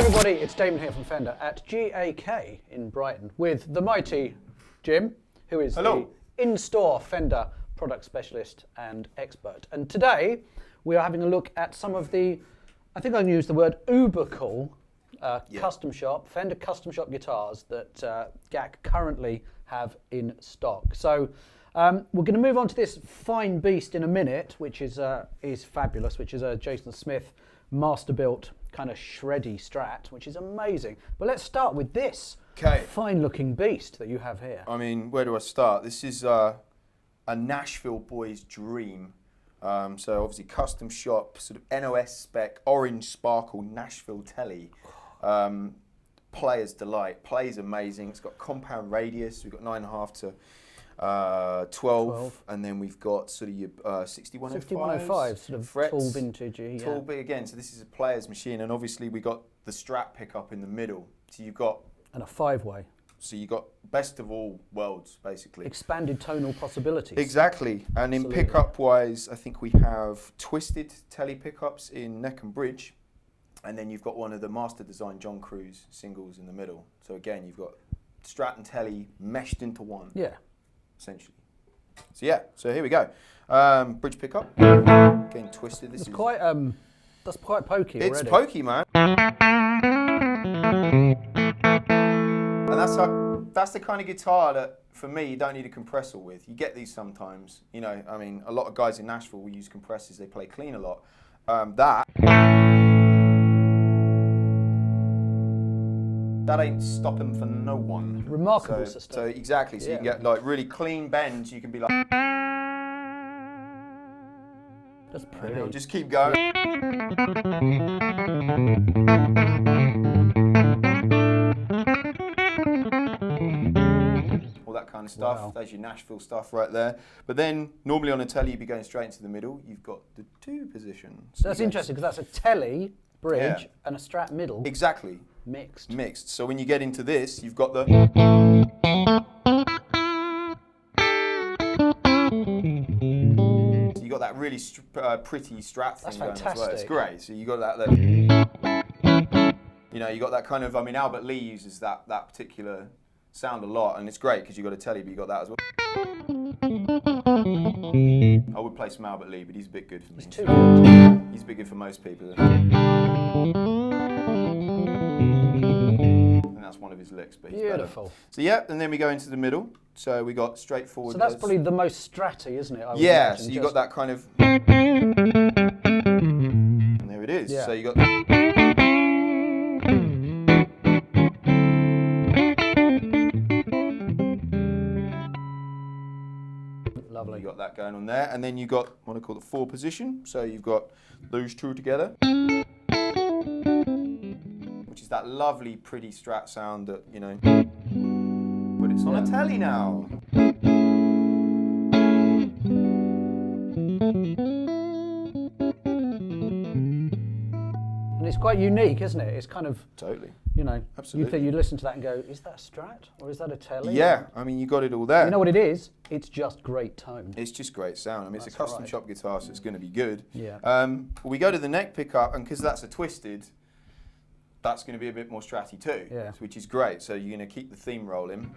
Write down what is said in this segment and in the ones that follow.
everybody, it's Damon here from Fender at GAK in Brighton with the mighty Jim, who is the in-store Fender product specialist and expert. And today we are having a look at some of the, I think I can use the word uber cool, custom shop, Fender custom shop guitars that GAK currently have in stock. So we're going to move on to this fine beast in a minute, which is fabulous, which is a Jason Smith Masterbuilt kind of shreddy Strat, which is amazing. But let's start with this fine-looking beast that you have here. I mean, where do I start? This is a Nashville boy's dream. So obviously custom shop, sort of NOS spec, orange sparkle, Nashville Tele. Player's delight. Plays amazing. It's got compound radius. We've got 9.5 to 12, and then we've got sort of your 6105, sort of frets, tall vintagey. Tall big again. So this is a player's machine, and obviously we got the Strat pickup in the middle. So you've got and a 5-way. So you got best of all worlds, basically. Expanded tonal possibilities. Exactly. And Absolutely. In pickup wise, I think we have twisted Tele pickups in neck and bridge, and then you've got one of the master design John Cruz singles in the middle. So again, you've got Strat and Tele meshed into one. Yeah. Essentially. So yeah, so here we go. Bridge pickup, getting twisted. This is quite that's quite pokey it's already. Pokey, man. And that's the kind of guitar that, for me, you don't need a compressor with. You get these sometimes. You know, I mean, a lot of guys in Nashville will use compressors. They play clean a lot. That ain't stopping for no one. Remarkable system. So exactly. So you can get like really clean bends. You can be like, that's pretty. And just keep going. All that kind of stuff. Wow. That's your Nashville stuff right there. But then normally on a Tele, you'd be going straight into the middle. You've got the 2 positions. So that's interesting because that's a Tele bridge and a Strat middle. Exactly. Mixed. So when you get into this, you've got the. So you got that really pretty Strat thing going as well. It's great. So you got that. You know, you got that kind of. I mean, Albert Lee uses that particular sound a lot, and it's great because you got a Tele, but you got that as well. I would play some Albert Lee, but he's a bit good for me. He's too good. He's a bit good for most people. One of his licks, but he's beautiful. Better. So yeah, and then we go into the middle. So we got straightforward. So that's probably the most stratty, isn't it? Yeah. So you got that kind of. And there it is. Yeah. So you got. Lovely. You got that going on there, and then you got what I call the 4 position. So you've got those 2 together. That lovely, pretty Strat sound that, you know, but it's on a Tele now. And it's quite unique, isn't it? It's kind of, totally, you know, absolutely. You listen to that and go, is that a Strat or is that a Tele? Yeah, I mean, you got it all there. You know what it is? It's just great tone. It's just great sound. I mean, it's a custom shop guitar, so it's going to be good. Yeah. We go to the neck pickup, and because that's a twisted, that's going to be a bit more stratty too, which is great. So you're going to keep the theme rolling.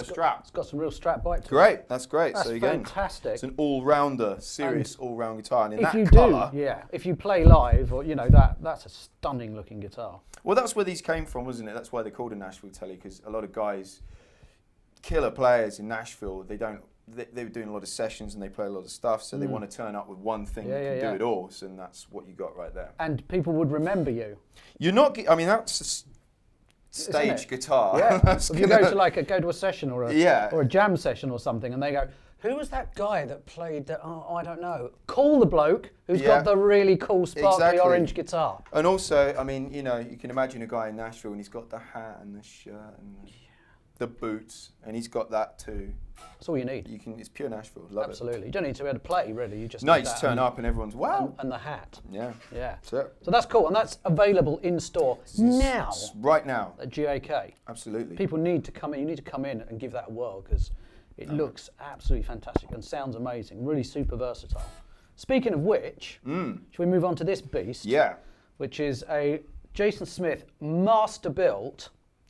Strat. It's got some real Strat bite to it. Great, that's great. That's so again, fantastic. It's an all-rounder, serious all-round guitar. And in if that you colour, if you play live, or you know, that's a stunning looking guitar. Well, that's where these came from, wasn't it? That's why they're called a Nashville Tele, because a lot of guys, killer players in Nashville, they were doing a lot of sessions and they play a lot of stuff, so they want to turn up with one thing that can do it all. So and that's what you got right there. And people would remember you. You're not. I mean, that's stage guitar. Yeah. If you go to a session or a jam session or something, and they go, "Who was that guy that played that? Oh, I don't know." Call the bloke who's got the really cool sparkly orange guitar. And also, I mean, you know, you can imagine a guy in Nashville and he's got the hat and the shirt and the boots, and he's got that too. That's all you need. It's pure Nashville. Love Absolutely. You don't need to be able to play, really. You just no, need you just that turn up and everyone's wow. And the hat. Yeah. Yeah. So that's cool, and that's available in store now. Right now. At GAK. Absolutely. People need to come in. You need to come in and give that a whirl because it looks absolutely fantastic and sounds amazing. Really super versatile. Speaking of which, should we move on to this beast? Yeah. Which is a Jason Smith Masterbuilt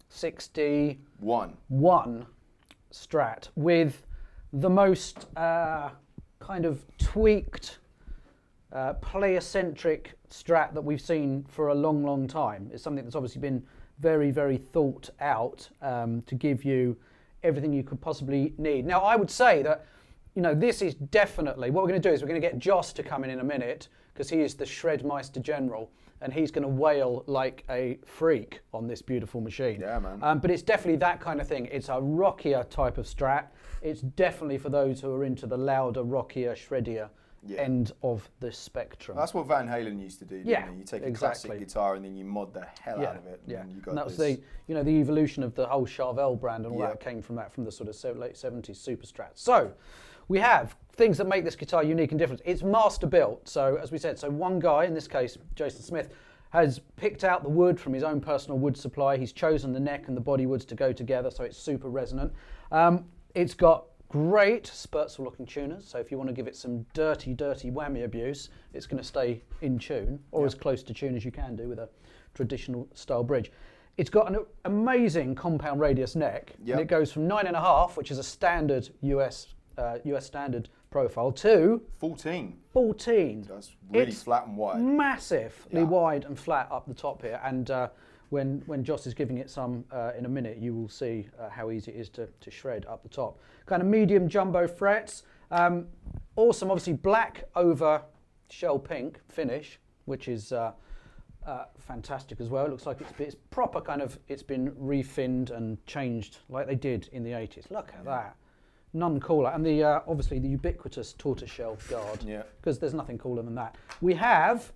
61 Strat with the most kind of tweaked, player-centric Strat that we've seen for a long, long time. It's something that's obviously been very, very thought out to give you everything you could possibly need. Now, I would say that, you know, this is definitely, what we're going to do is we're going to get Joss to come in a minute because he is the Shredmeister General and he's going to wail like a freak on this beautiful machine. Yeah, man. But it's definitely that kind of thing. It's a rockier type of Strat. It's definitely for those who are into the louder, rockier, shreddier end of the spectrum. That's what Van Halen used to do. Yeah, you take a classic guitar and then you mod the hell out of it. Yeah, and you got and that was the evolution of the whole Charvel brand and all that came from the sort of late 70s Super Strat. So we have things that make this guitar unique and different. It's master built, so as we said, so one guy, in this case Jason Smith, has picked out the wood from his own personal wood supply. He's chosen the neck and the body woods to go together, so it's super resonant. It's got great Sperzel looking tuners, so if you want to give it some dirty whammy abuse, it's going to stay in tune, or as close to tune as you can do with a traditional style bridge. It's got an amazing compound radius neck, and it goes from 9.5, which is a standard US standard profile, to 14. That's really flat and wide. Massively wide and flat up the top here, and when Joss is giving it some in a minute, you will see how easy it is to shred up the top. Kind of medium jumbo frets. Awesome, obviously black over shell pink finish, which is fantastic as well. It looks like it's proper kind of, it's been refinned and changed like they did in the 80s. Look at that. None cooler. And the obviously the ubiquitous tortoiseshell guard, because there's nothing cooler than that. We have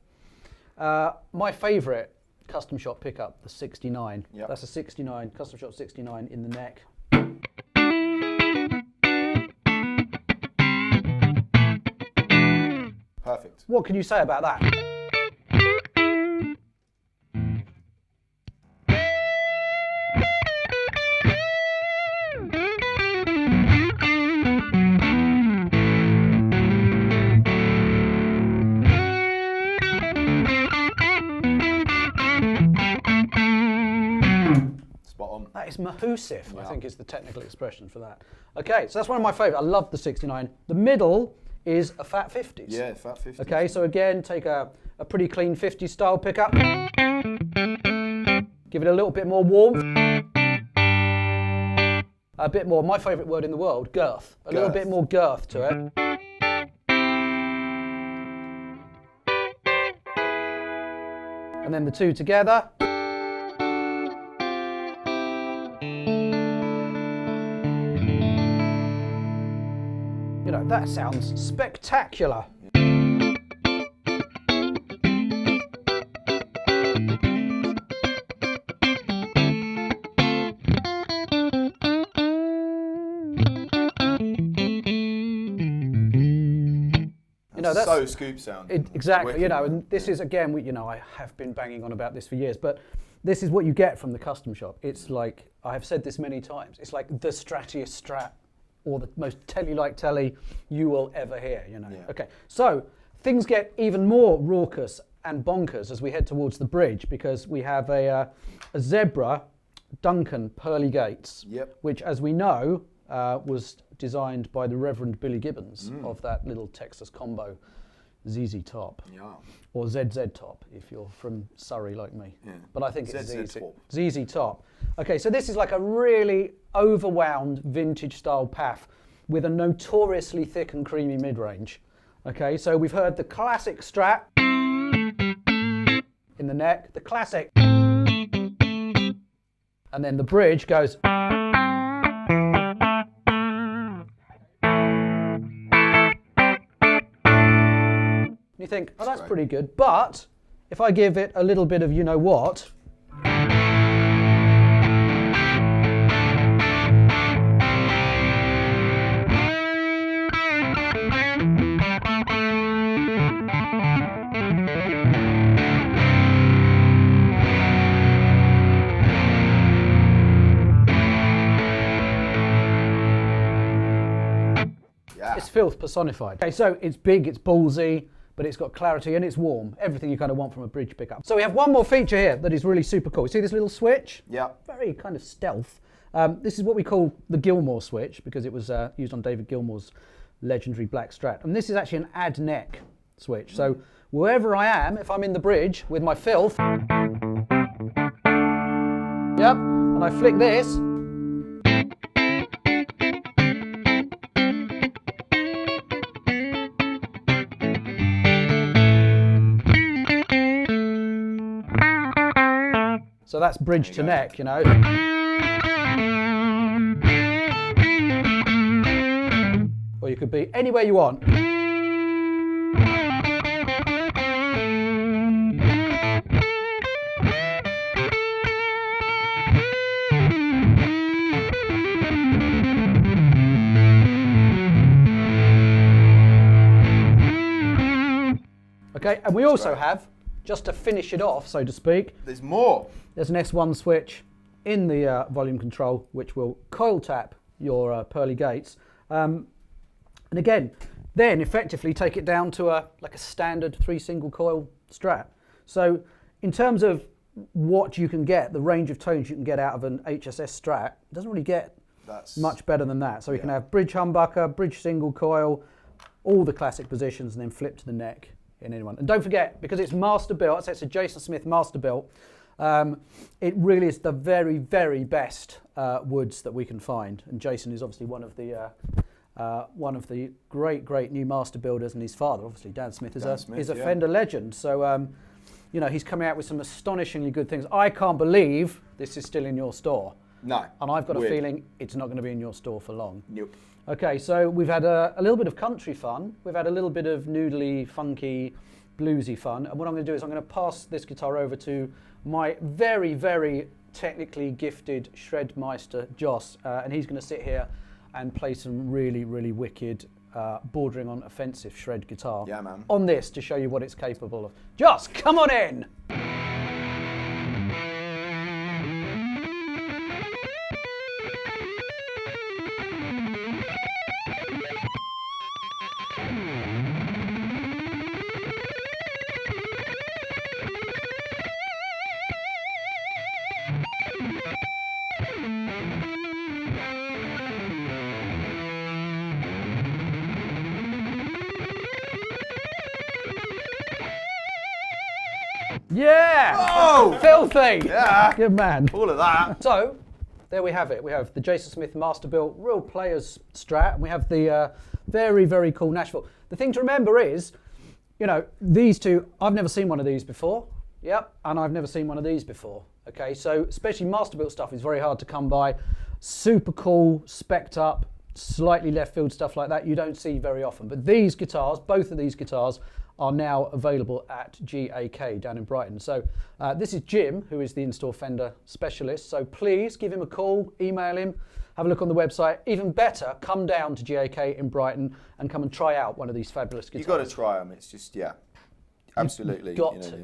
my favourite custom shop pickup, the 69. That's a 69, custom shop 69 in the neck. Perfect. What can you say about that? That is mahoosive, I think is the technical expression for that. Okay, so that's one of my favourite. I love the 69. The middle is a fat 50s. Yeah, fat 50s. Okay, so again, take a pretty clean 50s style pickup. Give it a little bit more warmth. A bit more, my favourite word in the world, girth. A little bit more girth to it. And then the two together. You know, that sounds spectacular. You know, that's so scoop sound. Exactly, Wicked, you know, and this is again, you know, I have been banging on about this for years, but this is what you get from the custom shop. It's like, I have said this many times, it's like the strattiest Strat, or the most Tele-like Tele you will ever hear, you know. Okay, so things get even more raucous and bonkers as we head towards the bridge, because we have a Zebra Duncan Pearly Gates, which, as we know, was designed by the Reverend Billy Gibbons of that little Texas combo ZZ Top, or ZZ Top if you're from Surrey like me. But I think it's ZZ Top. Okay, so this is like a really overwound vintage style path with a notoriously thick and creamy mid-range. Okay, so we've heard the classic Strat in the neck, the classic, and then the bridge goes. You think, oh, that's pretty good, but if I give it a little bit of you know what, It's filth personified. Okay, so it's big, it's ballsy, but it's got clarity and it's warm. Everything you kind of want from a bridge pickup. So we have one more feature here that is really super cool. You see this little switch? Yeah. Very kind of stealth. This is what we call the Gilmore Switch because it was used on David Gilmour's legendary black Strat. And this is actually an add neck switch. So wherever I am, if I'm in the bridge with my filth, yep, and I flick this, so that's bridge to neck, you know. Or you could be anywhere you want. Okay, and we also have, just to finish it off, so to speak, there's more. There's an S1 switch in the volume control, which will coil tap your Pearly Gates. And again, then effectively take it down to like a standard 3 single coil Strat. So in terms of what you can get, the range of tones you can get out of an HSS Strat, it doesn't really get much better than that. So you can have bridge humbucker, bridge single coil, all the classic positions, and then flip to the neck in anyone. And don't forget, because it's Masterbuilt, so it's a Jason Smith Masterbuilt, it really is the very, very best woods that we can find. And Jason is obviously one of the great new master builders, and his father, obviously Dan Smith, is a Fender legend. So you know, he's coming out with some astonishingly good things. I can't believe this is still in your store. No. And I've got a feeling it's not going to be in your store for long. Nope. Okay, so we've had a little bit of country fun. We've had a little bit of noodly, funky, bluesy fun. And what I'm going to do is I'm going to pass this guitar over to my very, very technically gifted Shredmeister Joss. And he's going to sit here and play some really, really wicked, bordering on offensive shred guitar. Yeah, man. On this to show you what it's capable of. Joss, come on in! Yeah! Oh! Filthy! Yeah! Good man. All of that. So, there we have it. We have the Jason Smith Masterbuilt Real Players Strat, and we have the very, very cool Nashville. The thing to remember is, you know, these two, I've never seen one of these before. Yep, and I've never seen one of these before. Okay, so especially Masterbuilt stuff is very hard to come by. Super cool, spec'd up, slightly left field stuff like that you don't see very often. But these guitars, both of these guitars, are now available at GAK down in Brighton. So this is Jim, who is the in-store Fender specialist. So please give him a call, email him, have a look on the website. Even better, come down to GAK in Brighton and come and try out one of these fabulous guitars. You've got to try them. It's just, yeah, absolutely. You've got to.